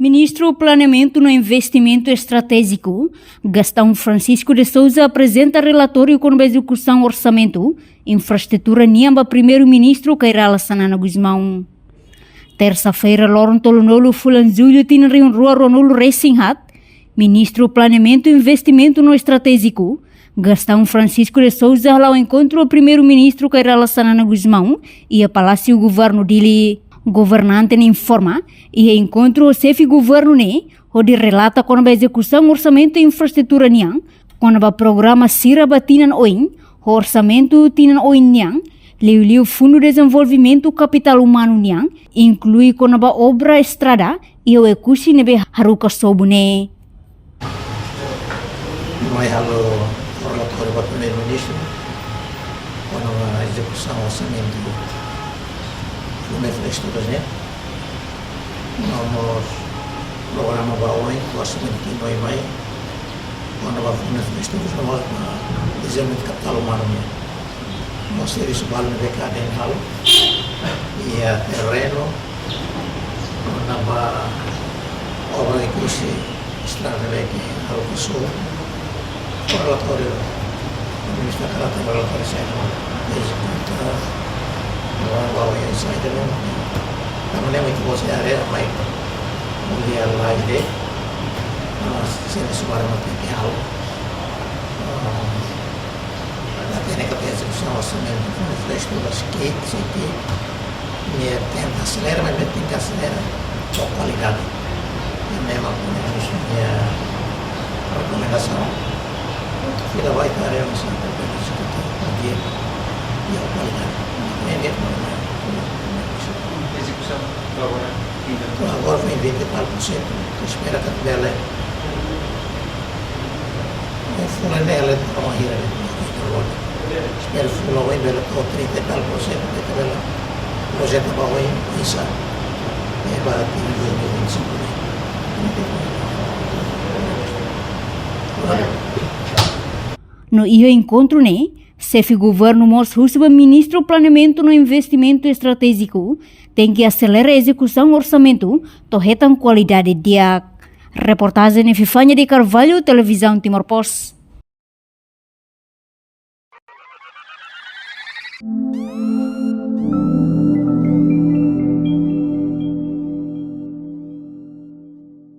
Ministro do Planeamento no Investimento Estratégico, Gastão Francisco de Souza, apresenta relatório com a execução orçamento, infraestrutura niamba primeiro-ministro Xanana Guzmão. Terça-feira, Loron Tolonolo Fulanzulho tinha rua Ronolo Racing Hat, Ministro do Planeamento e Investimento no Estratégico, Gastão Francisco de Souza, lá ao encontro do primeiro-ministro Xanana Guzmão e a Palácio Governo dele. Governante informa e encontro o chefe governo onde relata com a execução orçamento e infraestrutura niang, com o programa Sira Batinan Oin, o orçamento Tinan Oin niang, liu Fundo de Desenvolvimento Capital Humano niang, inclui com a obra estrada e o ekusi nebe haruka sobune. Nós halo relatório para o primeiro-ministro com a execução orçamento uma infraestrutura, nós programa baoi, orçamento de noi mai, quando vai fazer infraestrutura, nós desenvolvimento capital humano, nós serviço vale no mercado em halo e a terreno, quando vai obra de curso estrada que halo passou, o relatório, o ministro da Carta, o relatório sai executar. Bawa yang saya dengar, namun yang itu bos ada, baik mulia lagi deh, saya sebarang mati hal, ada yang kata execução orçamento, infraestrutura sedikit, ni tenta acelerar, mas tenta acelerar com qualidade, e memang punya rekomendasi, kita baik hari ini sampai diskusi lagi, ya qualidade. Execução agora ainda. Agora vem 20 e tal por cento, que espera que dela é fulanela de uma hira espero que o vem dela com 30 e tal por cento, que ela projeto para o isso é para ter 2025. No iyo encontro chefe governo mostra ministro do Planeamento no Investimento Estratégico tem que acelerar a execução do orçamento, torretam qualidade de reportagem em Fifanya de Carvalho, televisão Timor Post.